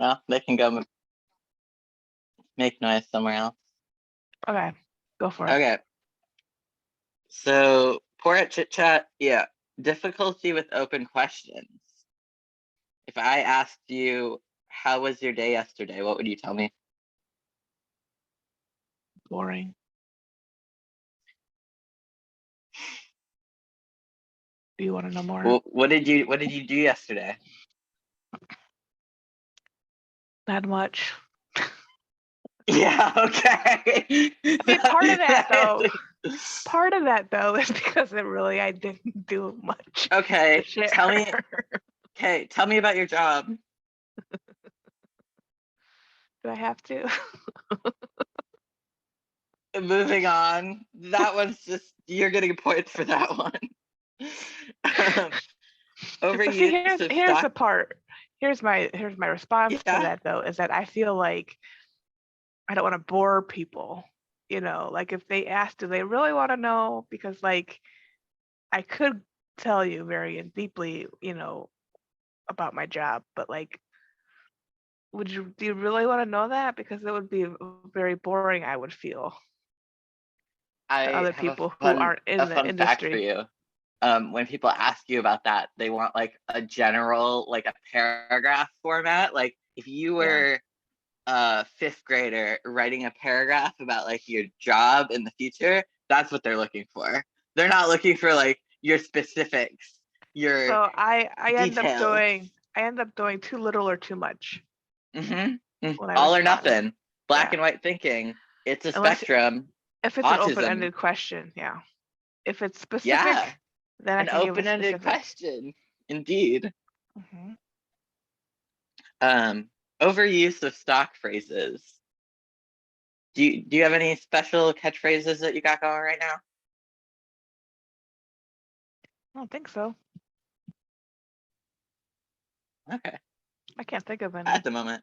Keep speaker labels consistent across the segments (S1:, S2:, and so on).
S1: Well, they can go make noise somewhere else.
S2: Okay, go for it.
S1: Okay. So, poor at chit chat, yeah. Difficulty with open questions. If I asked you, how was your day yesterday, what would you tell me?
S2: Boring. Do you want to know more?
S1: Well, what did you do yesterday?
S2: Not much.
S1: Yeah, okay.
S2: I mean, part of that though is because I didn't do much.
S1: Okay,
S2: to share.
S1: tell me about your job.
S2: Do I have to?
S1: Moving on. That one's just, you're getting points for that one.
S2: But see,
S1: Overuse of
S2: here's
S1: stock.
S2: the part. Here's my response to that though, is that I feel like I don't want to bore people. Like if they ask, do they really want to know? Because like I could tell you very deeply, about my job, but like, do you really want to know that? Because it would be very boring, I would feel, to
S1: I
S2: other
S1: have
S2: people who aren't in the
S1: fun fact for
S2: industry.
S1: you. When people ask you about that, they want like a general, like a paragraph format. Like if you were a fifth grader writing a paragraph about like your job in the future, that's what they're looking for. They're not looking for like your specifics, your
S2: So I
S1: details.
S2: end up doing too little or too much
S1: Mm-hmm.
S2: when I
S1: All or
S2: respond.
S1: nothing. Black
S2: Yeah.
S1: and white thinking. It's a
S2: Unless
S1: spectrum.
S2: if it's an
S1: Autism.
S2: open-ended question, yeah. If it's specific,
S1: Yeah.
S2: then I
S1: An
S2: can give a
S1: open-ended
S2: specific
S1: question. Indeed.
S2: Mhm.
S1: Overuse of stock phrases. Do you have any special catchphrases that you got going right now?
S2: I don't think so.
S1: Okay.
S2: I can't think of any.
S1: At the moment.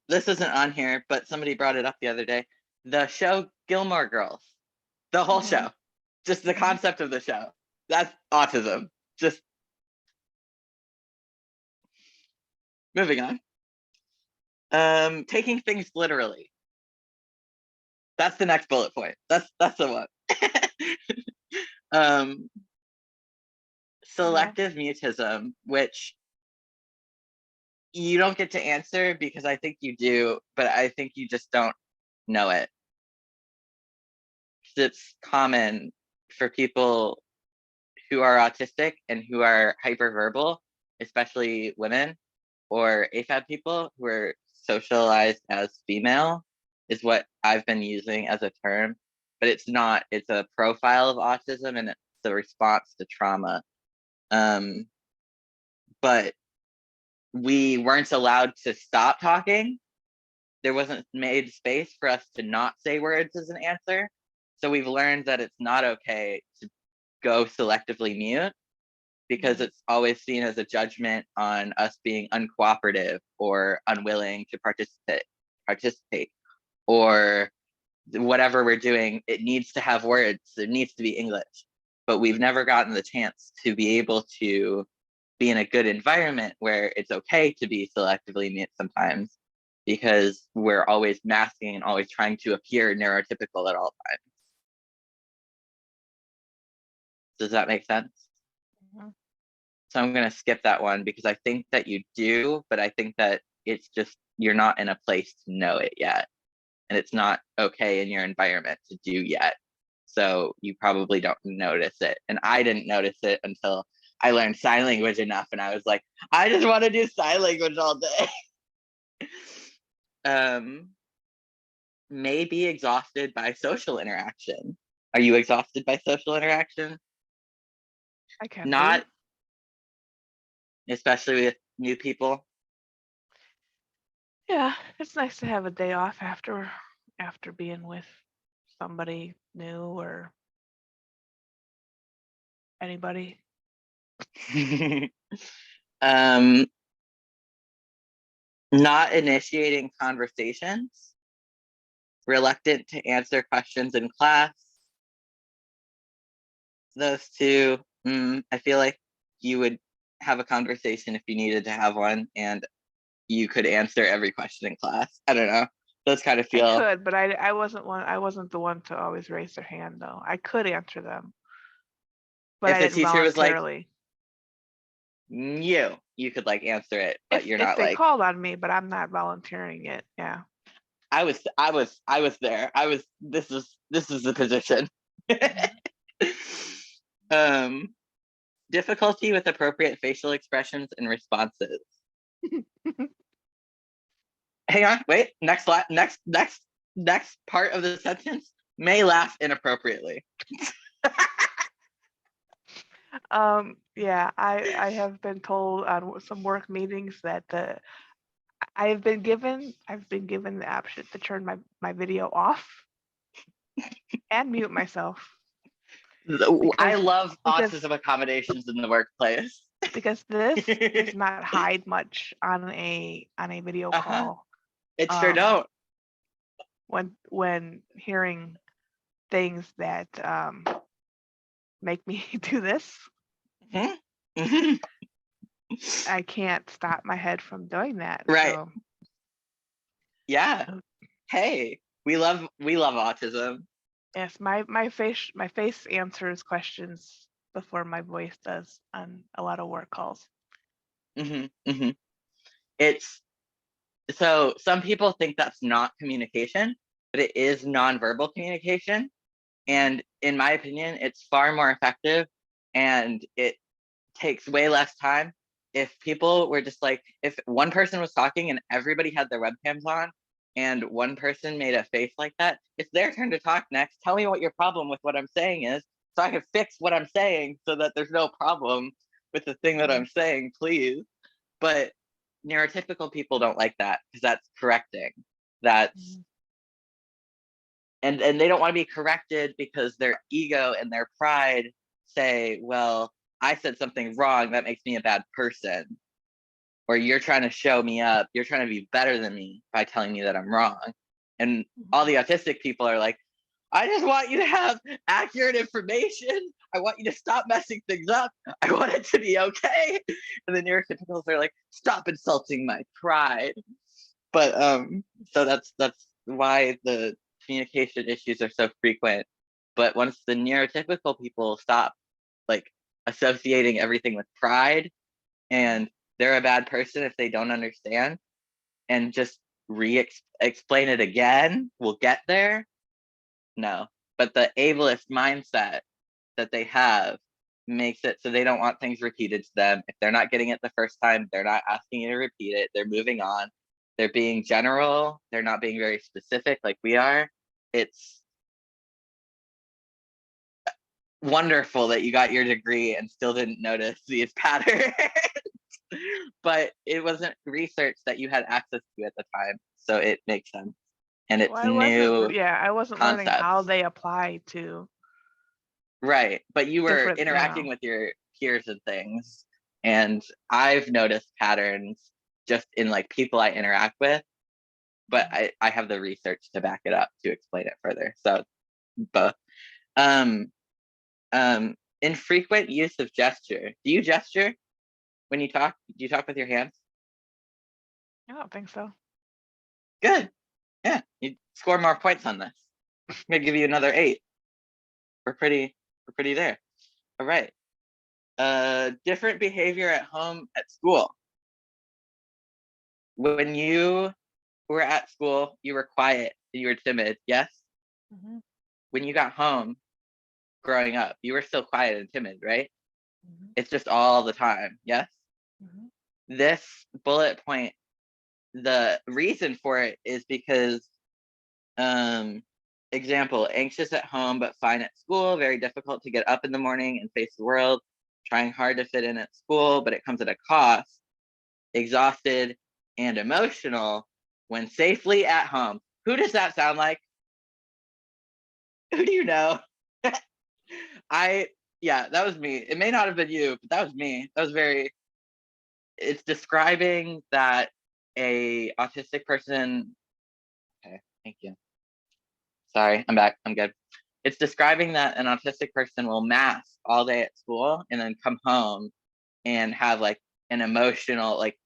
S1: This isn't on here, but somebody brought it up the other day. The show Gilmore Girls. The whole show. Just the concept of the show. That's autism. Just moving on. Taking things literally. That's the next bullet point. That's the one. Selective mutism, which you don't get to answer because I think you do, but I think you just don't know it. It's common for people who are autistic and who are hyperverbal, especially women or AFAB people who are socialized as female, is what I've been using as a term. But it's not, it's a profile of autism and it's a response to trauma. But we weren't allowed to stop talking. There wasn't made space for us to not say words as an answer. So we've learned that it's not okay to go selectively mute because it's always seen as a judgment on us being uncooperative or unwilling to participate, or whatever we're doing, it needs to have words, it needs to be English. But we've never gotten the chance to be able to be in a good environment where it's okay to be selectively mute sometimes, because we're always masking and always trying to appear neurotypical at all times. Does that make sense? So I'm going to skip that one because I think that you do, but I think that it's just you're not in a place to know it yet. And it's not okay in your environment to do yet. So you probably don't notice it. And I didn't notice it until I learned sign language enough. And I was like, I just want to do sign language all day. May be exhausted by social interaction. Are you exhausted by social interaction?
S2: I can
S1: Not, especially with new people.
S2: Yeah, it's nice to have a day off after being with somebody new or anybody.
S1: Not initiating conversations, reluctant to answer questions in class. Those two, I feel like you would have a conversation if you needed to have one, and you could answer every question in class. I don't know. Those kind of
S2: I
S1: feel.
S2: could, but I wasn't the one to always raise their hand though. I could answer them, but
S1: If
S2: I
S1: the
S2: didn't
S1: teacher was like,
S2: voluntarily.
S1: you could like answer it, but you're
S2: If
S1: not
S2: they
S1: like,
S2: called on me, but I'm not volunteering it. Yeah.
S1: I was there. This is the position. um Difficulty with appropriate facial expressions and responses. Hang on, wait. Next part of the sentence. May laugh inappropriately.
S2: Yeah, I have been told on some work meetings that I've been given the option to turn my video off and mute myself
S1: I
S2: because
S1: love
S2: because
S1: autism accommodations in the workplace.
S2: because this does not hide much on a video
S1: Uh-huh.
S2: call.
S1: It sure don't.
S2: When hearing things that make me do this,
S1: Mm-hmm.
S2: I can't stop my head from doing that.
S1: Right.
S2: So
S1: Yeah. Hey, we love autism.
S2: yes, my face answers questions before my voice does on a lot of work calls.
S1: Mm-hmm. It's so some people think that's not communication, but it is nonverbal communication. And in my opinion, it's far more effective, and it takes way less time. If people were just like, if one person was talking and everybody had their webcams on and one person made a face like that, it's their turn to talk next. Tell me what your problem with what I'm saying is so I can fix what I'm saying so that there's no problem with the thing that I'm saying, please. But neurotypical people don't like that because that's correcting. That's and they don't want to be corrected because their ego and their pride say, well, I said something wrong, that makes me a bad person. Or you're trying to show me up, you're trying to be better than me by telling me that I'm wrong. And all the autistic people are like, I just want you to have accurate information. I want you to stop messing things up. I want it to be okay. And the neurotypicals are like, stop insulting my pride. But so that's why the communication issues are so frequent. But once the neurotypical people stop like associating everything with pride, and they're a bad person if they don't understand, and just explain it again, we'll get there. No, but the ableist mindset that they have makes it so they don't want things repeated to them. If they're not getting it the first time, they're not asking you to repeat it. They're moving on. They're being general. They're not being very specific like we are. It's wonderful that you got your degree and still didn't notice these patterns. But it wasn't research that you had access to at the time. So it makes sense. And
S2: Well,
S1: it's new
S2: I wasn't learning how
S1: concepts.
S2: they apply to
S1: Right. But you were
S2: different,
S1: interacting with your peers and things. And I've noticed patterns just in like people I interact with, but I have the research to back it up to explain it further. So both. Um, Infrequent use of gesture. Do you gesture when you talk? Do you talk with your hands?
S2: I don't think so.
S1: Good. Yeah. You score more points on this. I'm gonna give you another 8. We're pretty there. All right. Different behavior at home, at school. When you were at school, you were quiet, you were timid, yes? When you got home growing up, you were still quiet and timid, right? It's just all the time, yes? This bullet point, the reason for it is because, example, anxious at home but fine at school, very difficult to get up in the morning and face the world, trying hard to fit in at school, but it comes at a cost, exhausted and emotional when safely at home. Who does that sound like? Who do you know? Yeah, that was me. It may not have been you, but that was me. That was very, it's describing that a autistic person, okay, thank you. Sorry, I'm back. I'm good. It's describing that an autistic person will mask all day at school and then come home and have like an emotional, like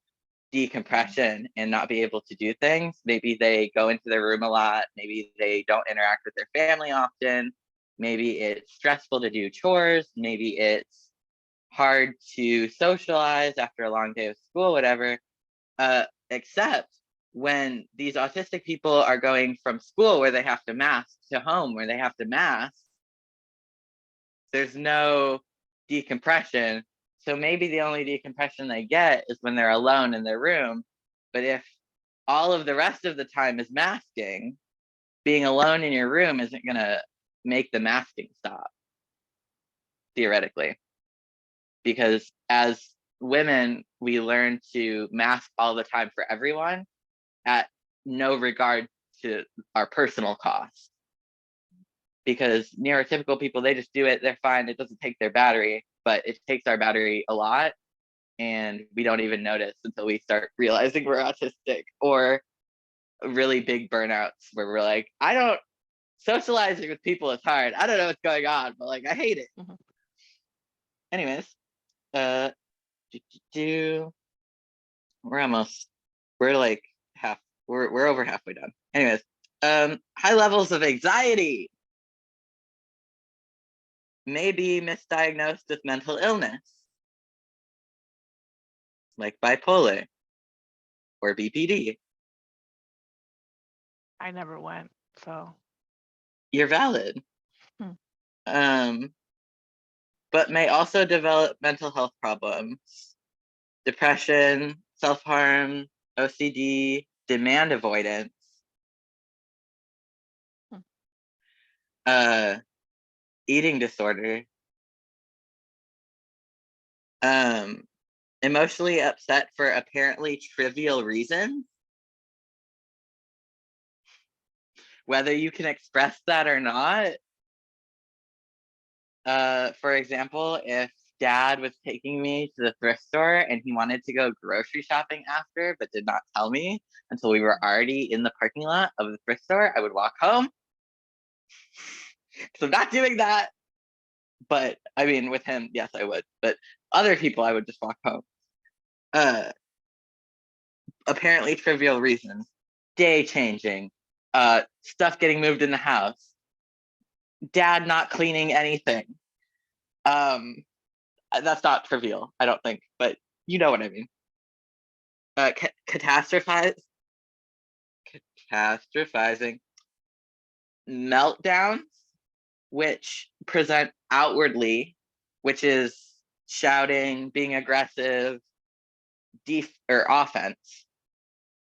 S1: decompression and not be able to do things. Maybe they go into their room a lot. Maybe they don't interact with their family often. Maybe it's stressful to do chores. Maybe it's hard to socialize after a long day of school, whatever. Except when these autistic people are going from school where they have to mask to home where they have to mask, there's no decompression. So maybe the only decompression they get is when they're alone in their room. But if all of the rest of the time is masking, being alone in your room isn't going to make the masking stop, theoretically. Because as women, we learn to mask all the time for everyone at no regard to our personal cost. Because neurotypical people, they just do it, they're fine, it doesn't take their battery, but it takes our battery a lot, and we don't even notice until we start realizing we're autistic, or really big burnouts where we're like, I don't, socializing with people is hard, I don't know what's going on, but like I hate it. Anyways, we're almost, we're like half, we're over halfway done. Anyways, high levels of anxiety may be misdiagnosed with mental illness, like bipolar or BPD.
S2: I never went, so.
S1: You're valid. But may also develop mental health problems, depression, self-harm, OCD, demand avoidance, eating disorder, emotionally upset for apparently trivial reasons. Whether you can express that or not. For example, if dad was taking me to the thrift store and he wanted to go grocery shopping after, but did not tell me until we were already in the parking lot of the thrift store, I would walk home. So I'm not doing that. But I mean, with him, yes, I would. But other people, I would just walk home. Apparently trivial reasons. Day changing. Stuff getting moved in the house. Dad not cleaning anything. That's not trivial, I don't think, but you know what I mean. Catastrophizing, meltdowns, which present outwardly, which is shouting, being aggressive, or offense,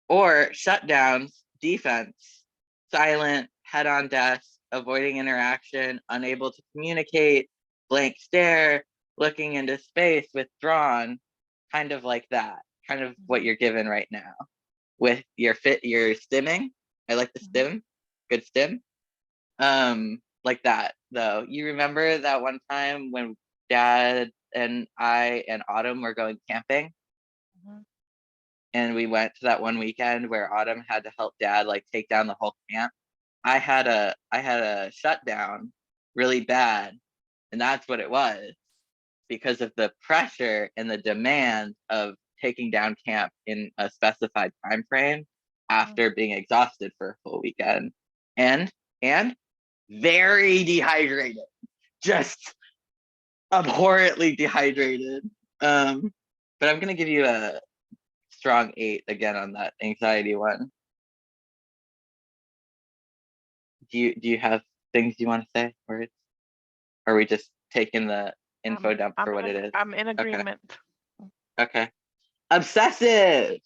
S1: or shutdowns, defense, silent, head on desk, avoiding interaction, unable to communicate, blank stare, looking into space, withdrawn, kind of like that, kind of what you're given right now with your stimming. I like the stim, good stim. Like that though. You remember that one time when dad and I and Autumn were going camping? And we went to that one weekend where Autumn had to help dad like take down the whole camp. I had a shutdown really bad, and that's what it was, because of the pressure and the demand of taking down camp in a specified time frame after being exhausted for a full weekend and very dehydrated, just abhorrently dehydrated. But I'm gonna give you a strong 8 again on that anxiety one. Do you have things you want to say, or are we just taking the info dump for what it is?
S2: I'm in agreement.
S1: Okay. Obsessive.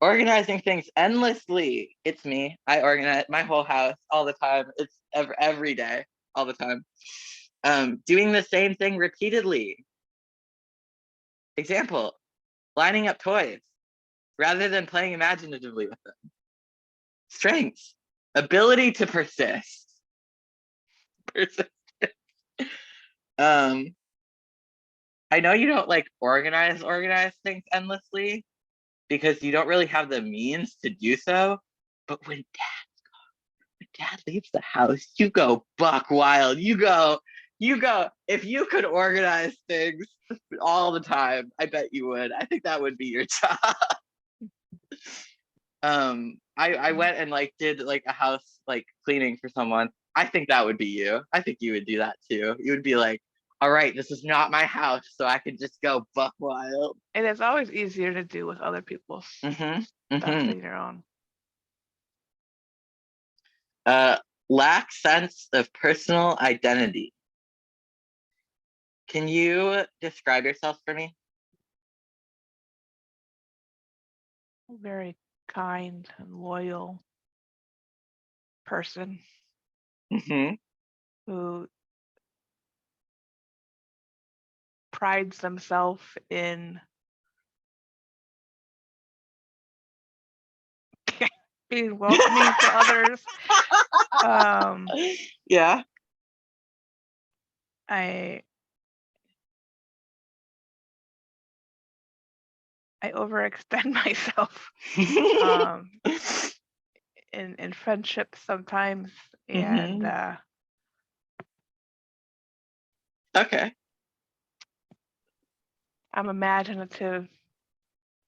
S1: Organizing things endlessly. It's me. I organize my whole house all the time. It's every day, all the time. Doing the same thing repeatedly. Example, lining up toys rather than playing imaginatively with them. Strengths, ability to persist. I know you don't like organize things endlessly because you don't really have the means to do so. But when dad leaves the house, you go buck wild. You You go. If you could organize things all the time, I bet you would. I think that would be your job. I went and like did like a house like cleaning for someone. I think that would be you. I think you would do that too. You would be like, all right, this is not my house, so I could just go buck wild.
S2: And it's always easier to do with other people's
S1: Mm-hmm.
S2: stuff
S1: Mm-hmm.
S2: than your own.
S1: Lack sense of personal identity. Can you describe yourself for me?
S2: Very kind and loyal person
S1: Mm-hmm.
S2: who prides themselves in being welcoming to others.
S1: Yeah.
S2: I overextend myself in friendships sometimes, and
S1: Mm-hmm. Okay.
S2: I'm imaginative,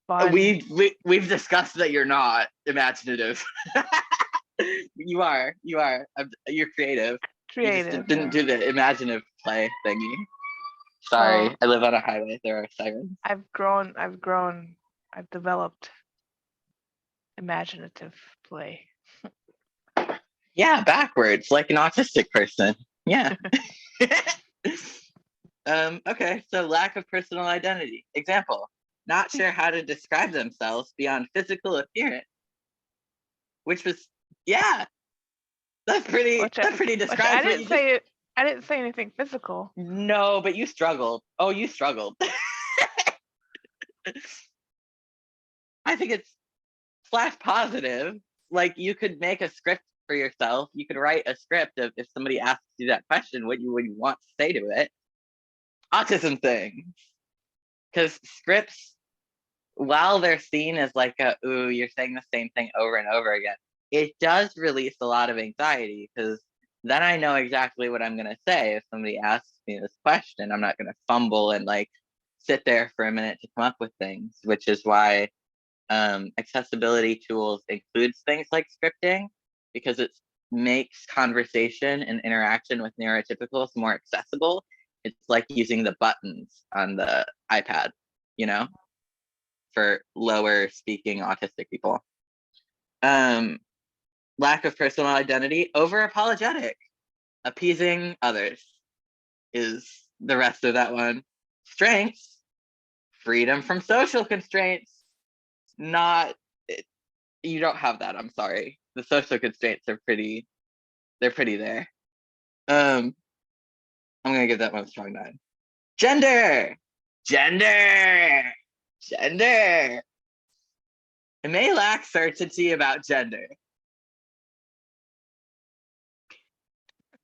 S2: fun.
S1: We've discussed that you're not imaginative. You are. You are. You're creative. You just
S2: Creative,
S1: didn't
S2: yeah.
S1: do the imaginative play thingy.
S2: Well,
S1: Sorry, I live on a highway. There are sirens.
S2: I've developed imaginative play.
S1: Yeah, backwards, like an autistic person. Yeah. Okay, so lack of personal identity. Example, not sure how to describe themselves beyond physical appearance. Which was, yeah,
S2: Which
S1: that pretty
S2: I
S1: describes what
S2: didn't
S1: you just.
S2: say. I didn't say anything physical.
S1: No, but you struggled. Oh, you struggled. I think it's flash positive. Like you could make a script for yourself. You could write a script of if somebody asks you that question, what you would want to say to it. Autism things. Because scripts, while they're seen as like a, ooh, you're saying the same thing over and over again, it does release a lot of anxiety because then I know exactly what I'm going to say. If somebody asks me this question, I'm not going to fumble and like sit there for a minute to come up with things, which is why accessibility tools includes things like scripting because it makes conversation and interaction with neurotypicals more accessible. It's like using the buttons on the iPad, you know, for lower speaking autistic people. Um, Lack of personal identity, over apologetic, appeasing others is the rest of that one. Strengths, freedom from social constraints, not you don't have that. I'm sorry. The social constraints are they're pretty there. I'm gonna give that one a strong 9. Gender, gender, gender. It may lack certainty about gender.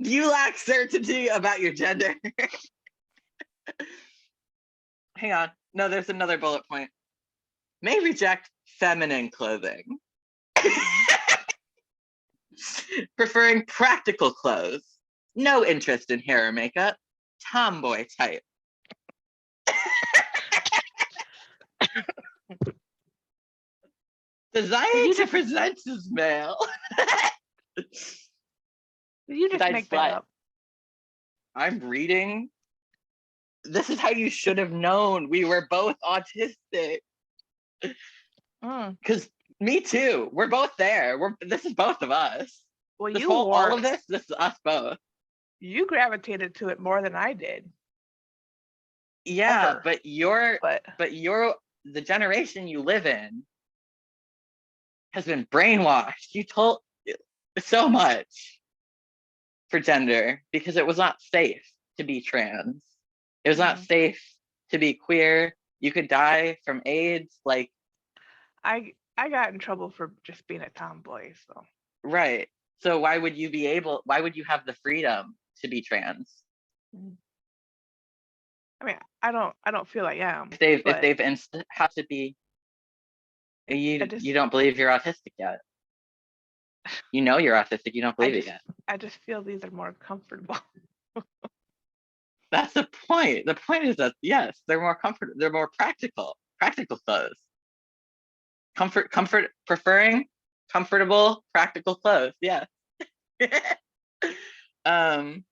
S1: Do you lack certainty about your gender? Hang on. No, there's another bullet point. May reject feminine clothing. Preferring practical clothes. No interest in hair or makeup. Tomboy type. Designed to present as male.
S2: Did you just
S1: Besides
S2: make that
S1: slut.
S2: up?
S1: I'm reading. This is how you should have known we were both autistic. Because me too. We're both there. This is both of us.
S2: Well,
S1: All of this is us both.
S2: You gravitated to it more than I did.
S1: Yeah,
S2: Ever.
S1: but the generation you live in has been brainwashed. You told so much for gender because it was not safe to be trans. It was not safe to be queer. You could die from AIDS. Like
S2: I got in trouble for just being a tomboy, so.
S1: Right. So why would you have the freedom to be trans?
S2: I mean, I don't feel I am.
S1: If they've had to be you don't believe you're autistic yet. You know you're autistic, you don't believe it yet.
S2: I just feel these are more comfortable.
S1: That's the point. The point is that yes, they're more they're more practical clothes. Preferring comfortable, practical clothes. Yeah. um,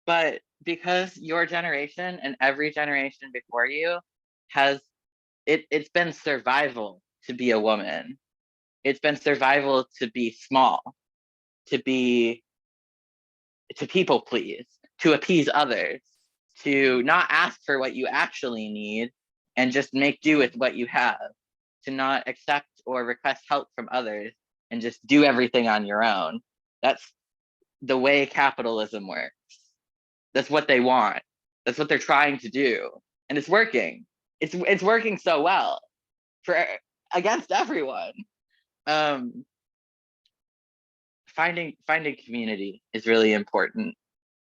S1: but because your generation and every generation before you has it's been survival to be a woman. It's been survival to be small, to be to people please, to appease others, to not ask for what you actually need and just make do with what you have, to not accept or request help from others and just do everything on your own. That's the way capitalism works. That's what they want. That's what they're trying to do. And it's working. It's working so well for against everyone. Um, finding community is really important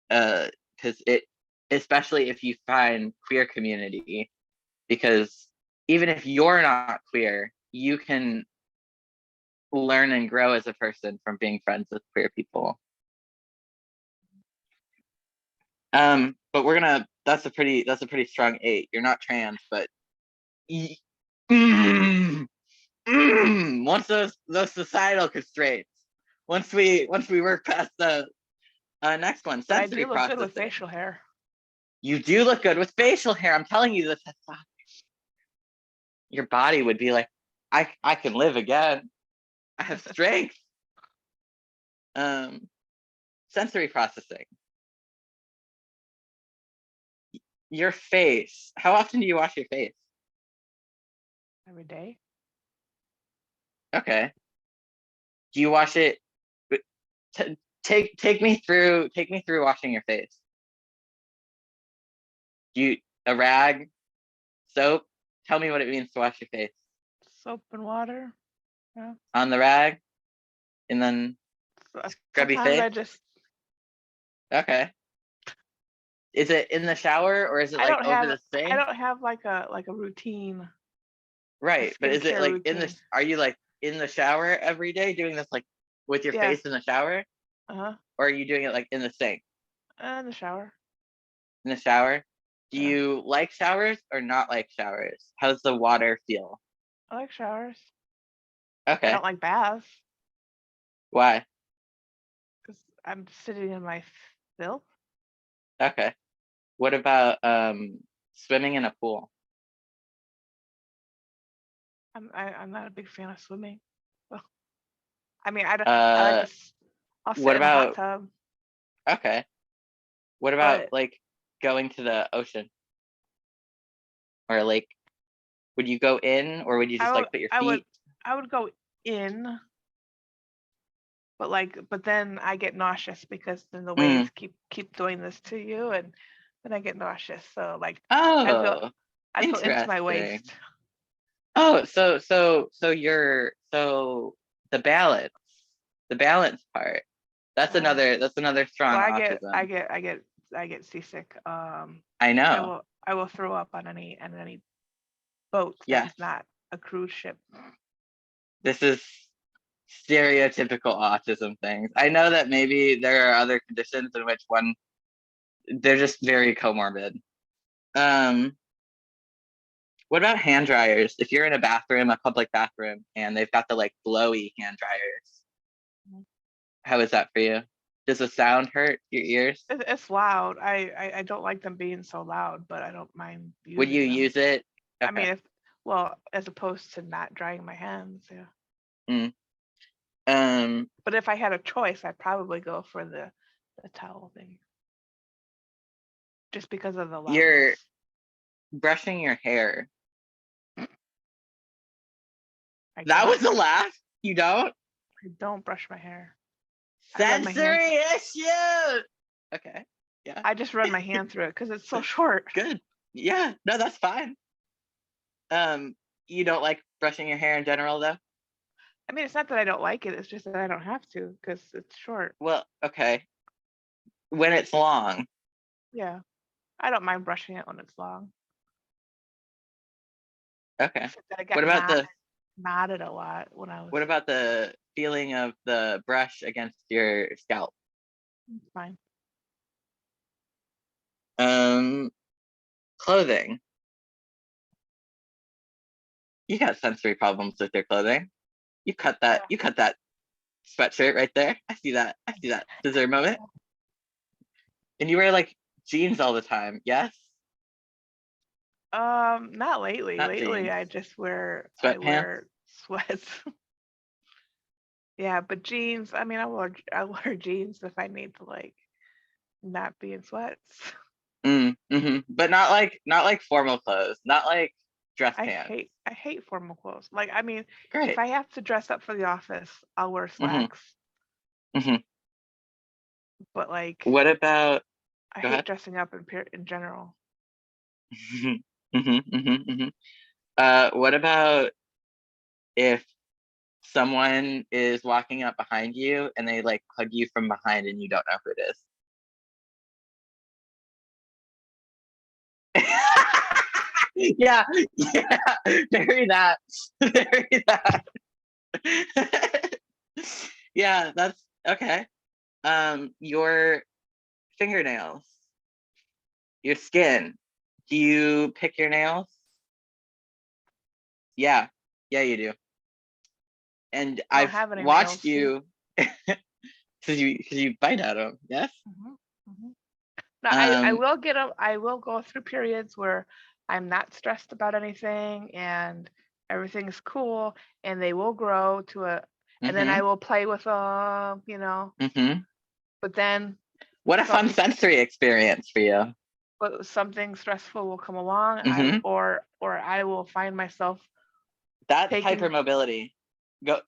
S1: because it especially if you find queer community, because even if you're not queer, you can learn and grow as a person from being friends with queer people. But that's a pretty strong 8. You're not trans, but once those societal constraints, once we work past the next one,
S2: But I
S1: sensory
S2: do look good with
S1: processing.
S2: facial hair.
S1: You do look good with facial hair. I'm telling you this. Your body would be like, I can live again. I have strength. Sensory processing. Your face. How often do you wash your face?
S2: Every day.
S1: Okay. Do you wash it? Take me through washing your face. Do you a rag, soap? Tell me what it means to wash your face.
S2: Soap and water. Yeah.
S1: On the rag, and then scrubby
S2: Sometimes
S1: face.
S2: I just.
S1: Okay. Is it in the shower or is it like over the
S2: I
S1: sink?
S2: don't have like a routine.
S1: Right, but is it
S2: Skincare
S1: like in
S2: routine.
S1: this? Are you like in the shower every day doing this like with your
S2: Yeah.
S1: face in the shower,
S2: Uh-huh.
S1: or are you doing it like in the sink?
S2: In the shower.
S1: In the shower. Do
S2: Yeah.
S1: you like showers or not like showers? How's the water feel?
S2: I like showers. I
S1: Okay.
S2: don't like baths
S1: Why?
S2: because I'm sitting in my filth.
S1: Okay. What about swimming in a pool?
S2: I'm not a big fan of swimming. Well, I mean, I don't. I like
S1: Uh,
S2: to. I'll sit
S1: what
S2: in a hot
S1: about
S2: tub,
S1: okay? What about
S2: but
S1: like going to the ocean or a lake? Would you go in or would you just like put your
S2: I would
S1: feet?
S2: I would go in, but then I get nauseous because then the waves
S1: Mm.
S2: keep doing this to you, and then I get nauseous. So like I'd go
S1: Oh,
S2: I'd go into my
S1: interesting.
S2: waist.
S1: Oh, so the balance part.
S2: Uh,
S1: That's another
S2: well,
S1: strong
S2: I
S1: autism.
S2: get I get I get seasick.
S1: I know.
S2: I will throw up on any boat that
S1: Yes,
S2: is not a cruise ship.
S1: this is stereotypical autism things. I know that maybe there are other conditions in which they're just very comorbid. Um, what about hand dryers? If you're in a bathroom, a public bathroom, and they've got the like blowy hand dryers, how is that for you? Does the sound hurt your ears?
S2: It's loud. I don't like them being so loud, but I don't mind
S1: Would you
S2: using them.
S1: use it?
S2: I mean,
S1: Okay.
S2: as opposed to not drying my hands, yeah.
S1: Mm. Um,
S2: But if I had a choice, I'd probably go for the towel thing, just because of the loudness.
S1: you're brushing your hair.
S2: I
S1: That
S2: don't.
S1: was a laugh. You don't?
S2: I don't brush my hair. I run my hand.
S1: Sensory issue. Okay. Yeah.
S2: I just run my hand through it because it's so short.
S1: Good. Yeah. No, that's fine. Um, you don't like brushing your hair in general, though?
S2: I mean, it's not that I don't like it. It's just that I don't have to because it's short.
S1: Well, okay. When it's long.
S2: Yeah, I don't mind brushing it when it's long.
S1: Okay.
S2: Except that I
S1: What
S2: got
S1: about the
S2: knotted a lot when I was
S1: what about the feeling of the brush against your scalp?
S2: fine.
S1: Clothing. You got sensory problems with your clothing. You cut that sweatshirt right there. I see that. Scissor moment. And you wear like jeans all the time, yes?
S2: Not lately.
S1: Not
S2: Lately,
S1: jeans.
S2: I
S1: Sweatpants?
S2: wear sweats. Yeah, but jeans. I mean, I wear jeans if I need to like not be in sweats.
S1: But not like formal clothes, not like dress pants.
S2: I hate formal clothes. Like, I mean, if
S1: Great.
S2: I have to dress up for the office, I'll wear
S1: Mm-hmm.
S2: slacks.
S1: Mm-hmm.
S2: But like,
S1: What about?
S2: I
S1: Go
S2: hate
S1: ahead.
S2: dressing up in general.
S1: What about if someone is walking up behind you and they like hug you from behind and you don't know who it is? Yeah, bury that. Bury that. Yeah, that's okay. Your fingernails, your skin. Do you pick your nails? Yeah, you do. And
S2: I don't
S1: I've
S2: have any
S1: watched
S2: nails.
S1: you because you bite at them. Yes.
S2: Hmm. Hmm. No, I
S1: Um.
S2: will I will go through periods where I'm not stressed about anything and everything's cool, and they will grow to and then I
S1: Mhm.
S2: will play with them, you know.
S1: Mhm.
S2: But then
S1: What a fun
S2: something
S1: sensory experience for you.
S2: but something stressful will come along, and
S1: Mhm.
S2: or I will find myself
S1: That's
S2: taking.
S1: hypermobility. Go.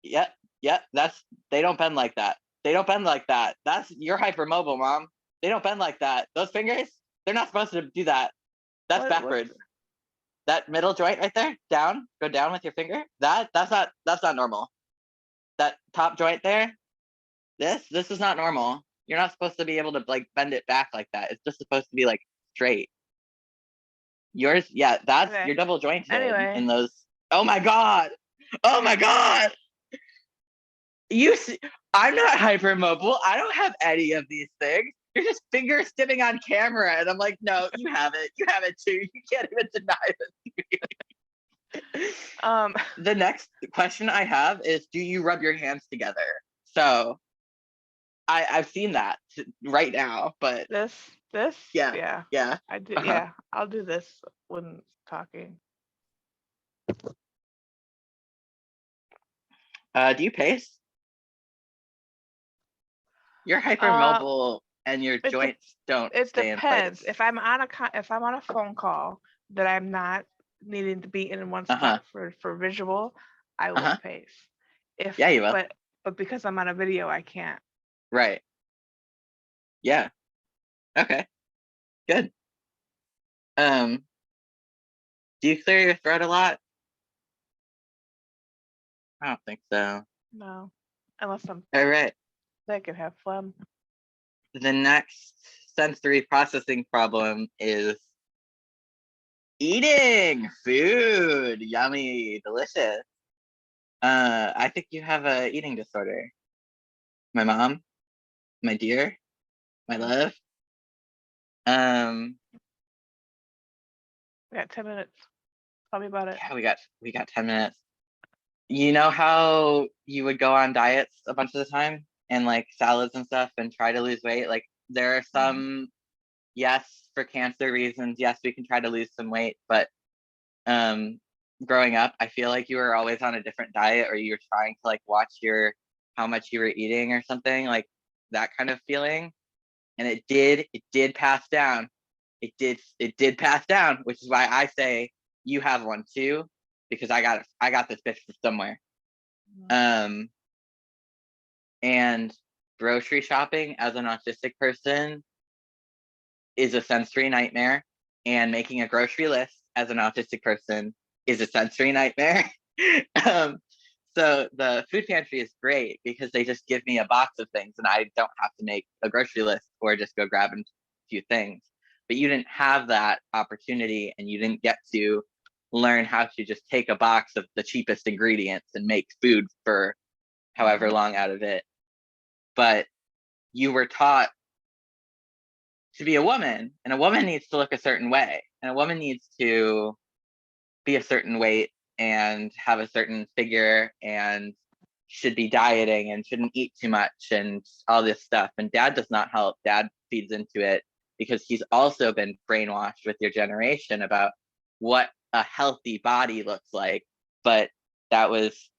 S1: Yep. Yep. That's they don't bend like that. They don't bend like that. That's you're hypermobile, mom. They don't bend like that. Those fingers, they're not supposed to do that. That's
S2: What's
S1: backwards. That middle joint right there, down, go down with your finger. That's not normal. That top joint there, this is not normal. You're not supposed to be able to like bend it back like that. It's just supposed to be like straight. Yours, yeah, that's
S2: okay?
S1: you're double jointed
S2: Anyway,
S1: in those. Oh my god. Oh my god. You see, I'm not hypermobile. I don't have any of these things. You're just finger stimming on camera, and I'm like, no, you have it. You have it too. You can't even deny it.
S2: um,
S1: The next question I have is, do you rub your hands together? So I've seen that right now, but
S2: this,
S1: yeah,
S2: yeah,
S1: yeah.
S2: I do,
S1: Uh-huh.
S2: yeah, I'll do this when talking.
S1: Do you pace? You're
S2: Uh,
S1: hypermobile and your
S2: it de-
S1: joints don't
S2: it
S1: stay in
S2: depends.
S1: place.
S2: If I'm on a phone call that I'm not needing to be in one
S1: Uh-huh.
S2: spot for visual, I will
S1: Uh-huh.
S2: pace. If
S1: Yeah, you will.
S2: but because I'm on a video, I can't.
S1: Right. Yeah. Okay. Good. Um, do you clear your throat a lot? I don't think so.
S2: No, unless I'm
S1: All right.
S2: sick and have phlegm.
S1: The next sensory processing problem is eating food. Yummy, delicious. I think you have a eating disorder. My mom, my dear, my
S2: Mm.
S1: love. Um,
S2: We got 10 minutes. Tell me about it.
S1: yeah, we got 10 minutes. You know how you would go on diets a bunch of the time and like salads and stuff and try to lose weight? Like there are
S2: Mhm.
S1: some, yes, for cancer reasons, yes, we can try to lose some weight, but um growing up, I feel like you were always on a different diet or you were trying to like watch your how much you were eating or something, like that kind of feeling. And it did pass down. It did pass down, which is why I say you have one too, because I got this bitch from somewhere.
S2: Mhm.
S1: Um and grocery shopping as an autistic person is a sensory nightmare, and making a grocery list as an autistic person is a sensory nightmare. um so the food pantry is great because they just give me a box of things and I don't have to make a grocery list or just go grab a few things. But you didn't have that opportunity and you didn't get to learn how to just take a box of the cheapest ingredients and make food for however
S2: Mhm.
S1: long out of it. But you were taught to be a woman, and a woman needs to look a certain way, and a woman needs to be a certain weight and have a certain figure and should be dieting and shouldn't eat too much and all this stuff. And dad does not help. Dad feeds into it because he's also been brainwashed with your generation about what a healthy body looks like. But that was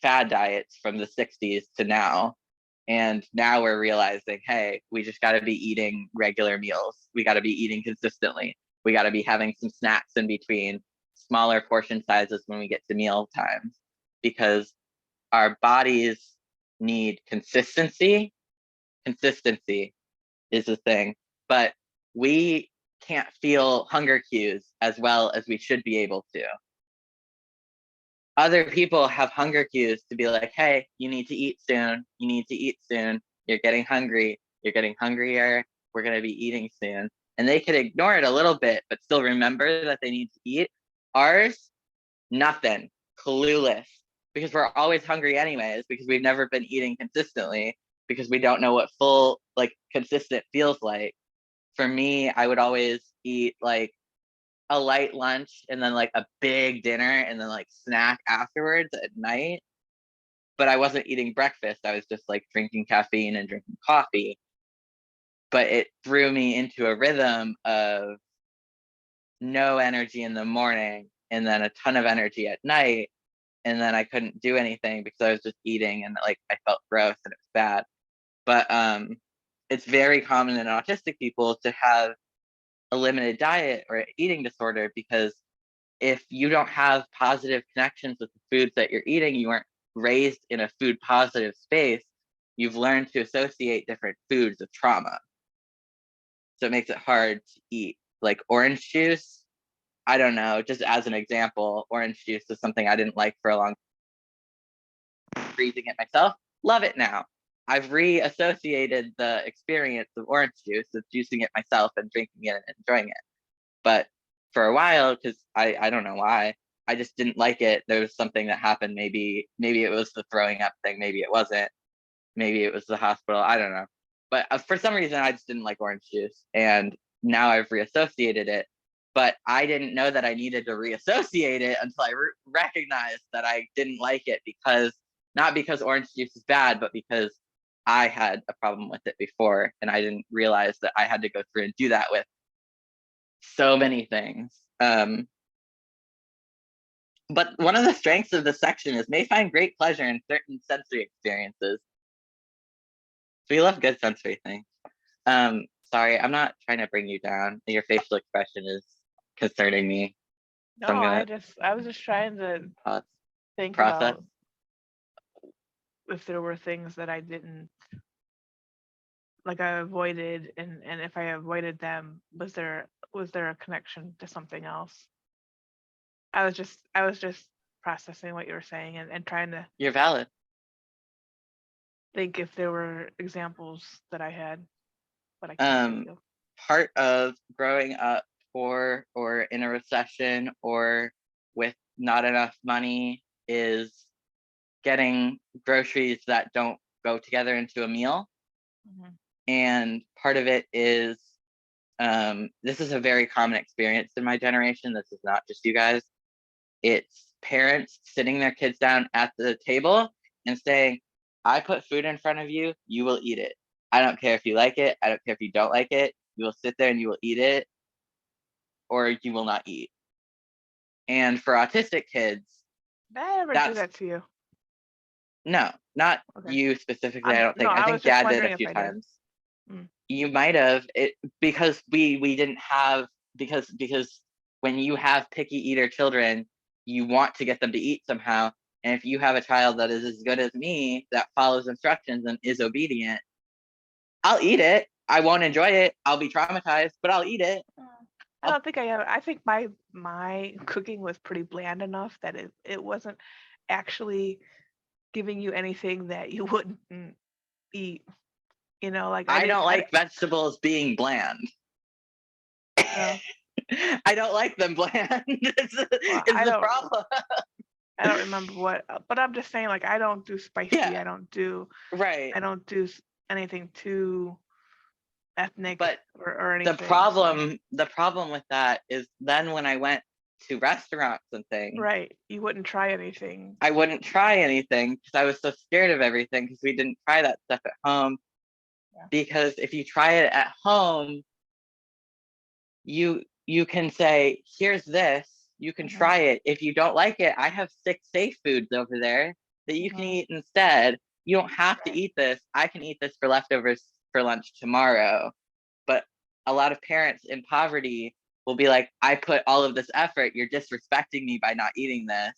S1: fad diets from the 60s to now. And now we're realizing, hey, we just got to be eating regular meals. We got to be eating consistently. We got to be having some snacks in between, smaller portion sizes when we get to meal times, because our bodies need consistency. Consistency is the thing, but we can't feel hunger cues as well as we should be able to. Other people have hunger cues to be like, hey, you need to eat soon. You need to eat soon. You're getting hungry. You're getting hungrier. We're going to be eating soon. And they could ignore it a little bit, but still remember that they need to eat. Ours, nothing. Clueless. Because we're always hungry anyways, because we've never been eating consistently, because we don't know what full, like, consistent feels like. For me, I would always eat like a light lunch and then like a big dinner and then like snack afterwards at night. But I wasn't eating breakfast. I was just like drinking caffeine and drinking coffee. But it threw me into a rhythm of no energy in the morning and then a ton of energy at night. And then I couldn't do anything because I was just eating and like I felt gross and it was bad. But it's very common in autistic people to have a limited diet or eating disorder, because if you don't have positive connections with the foods that you're eating, you weren't raised in a food positive space, you've learned to associate different foods with trauma. So it makes it hard to eat. Like orange juice, I don't know, just as an example, orange juice is something I didn't like for a long time. Freezing it myself, love it now. I've reassociated the experience of orange juice with juicing it myself and drinking it and enjoying it. But for a while, because I don't know why, I just didn't like it. There was something that happened. Maybe it was the throwing up thing. Maybe it wasn't. Maybe it was the hospital. I don't know. But for some reason, I just didn't like orange juice. And now I've reassociated it. But I didn't know that I needed to reassociate it until I recognized that I didn't like it, because not because orange juice is bad, but because I had a problem with it before. And I didn't realize that I had to go through and do that with so many things. But one of the strengths of this section is may find great pleasure in certain sensory experiences. So we love good sensory things. Sorry, I'm not trying to bring you down. Your facial expression is concerning me.
S2: No,
S1: So I'm
S2: I was just trying to
S1: gonna
S2: think
S1: process.
S2: about if there were things that I didn't like I avoided, and if I avoided them, was there a connection to something else? I was just processing what you were saying and trying to
S1: You're valid.
S2: think if there were examples that I had, but I can't think of.
S1: Part of growing up poor or in a recession or with not enough money is getting groceries that don't go together into a meal.
S2: Mhm.
S1: And part of it is, this is a very common experience in my generation. This is not just you guys. It's parents sitting their kids down at the table and saying, I put food in front of you, you will eat it. I don't care if you like it. I don't care if you don't like it. You will sit there and you will eat it, or you will not eat. And for autistic kids,
S2: Did I ever do
S1: that's
S2: that to you?
S1: no, not
S2: Okay.
S1: you specifically. I don't
S2: No,
S1: think. I
S2: I was
S1: think
S2: just
S1: dad did a
S2: wondering if
S1: few
S2: I did.
S1: times.
S2: Mm.
S1: You might have it because we didn't have, because when you have picky eater children, you want to get them to eat somehow. And if you have a child that is as good as me, that follows instructions and is obedient, I'll eat it. I won't enjoy it. I'll be traumatized, but I'll eat it.
S2: I don't think I have. I think my cooking was pretty bland enough that it wasn't actually giving you anything that you wouldn't eat. You know, like
S1: I don't like vegetables being bland.
S2: well,
S1: I don't like them bland. It's
S2: I
S1: the
S2: don't
S1: problem.
S2: I don't remember what, but I'm just saying, like, I don't do spicy.
S1: Yeah,
S2: I don't do
S1: right.
S2: anything too ethnic
S1: But
S2: or
S1: the
S2: anything.
S1: problem with that is then when I went to restaurants and things,
S2: Right. You wouldn't try anything.
S1: I wouldn't try anything because I was so scared of everything because we didn't try that stuff at home.
S2: Yeah.
S1: Because if you try it at home, you can say, here's this, you can try it. If you don't like it, I have 6 safe foods over there that you can eat instead. You don't have to eat this. I can eat this for leftovers for lunch tomorrow. But a lot of parents in poverty will be like, I put all of this effort, you're disrespecting me by not eating this.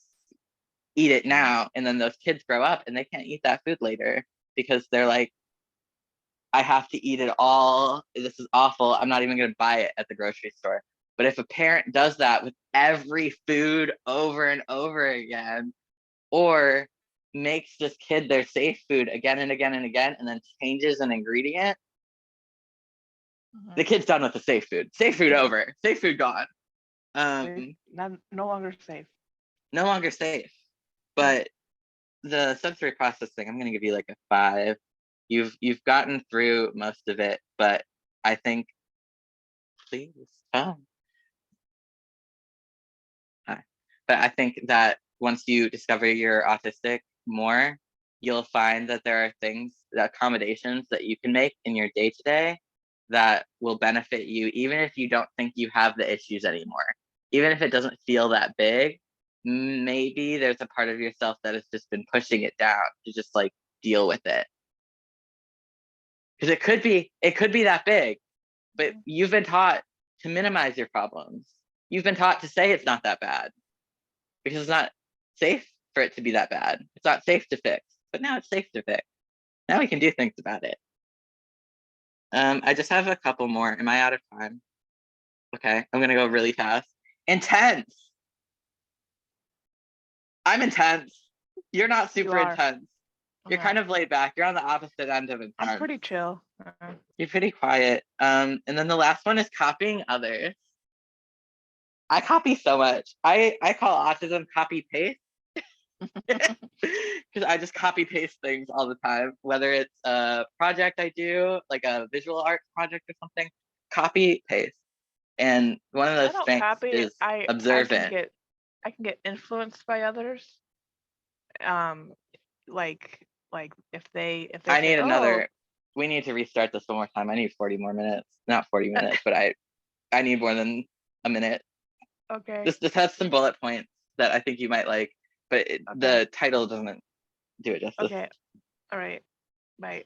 S1: Eat it now. And then those kids grow up and they can't eat that food later because they're like, I have to eat it all. This is awful. I'm not even going to buy it at the grocery store. But if a parent does that with every food over and over again, or makes this kid their safe food again and again and again, and then changes an ingredient, the kid's done with the safe food. Safe food over. Safe food gone.
S2: No longer safe.
S1: No longer safe. But the sensory processing, I'm going to give you like a 5. You've gotten through most of it, but I think, please, Hi. But I think that once you discover you're autistic more, you'll find that there are things, accommodations that you can make in your day to day that will benefit you, even if you don't think you have the issues anymore. Even if it doesn't feel that big, maybe there's a part of yourself that has just been pushing it down to just like deal with it. Because it could be that big, but you've been taught to minimize your problems. You've been taught to say it's not that bad because it's not safe for it to be that bad. It's not safe to fix, but now it's safe to fix. Now we can do things about it. I just have a couple more. Am I out of time? Okay, I'm gonna go really fast. Intense. I'm intense. You're not super intense. You're kind of laid back. You're on the opposite end of intense.
S2: I'm pretty chill.
S1: You're pretty quiet. And then the last one is copying others. I copy so much. I call autism copy paste because I just copy paste things all the time, whether it's a project I do, like a visual arts project or something, copy paste. And one of those things is observant.
S2: I can get influenced by others. Like if they
S1: I need
S2: say,
S1: another. We need to restart this one more time. I need 40 more minutes. Not 40 minutes, but I need more than a minute.
S2: Okay.
S1: This has some bullet points that I think you might like, but the title doesn't do it justice.
S2: Okay. All right. Bye.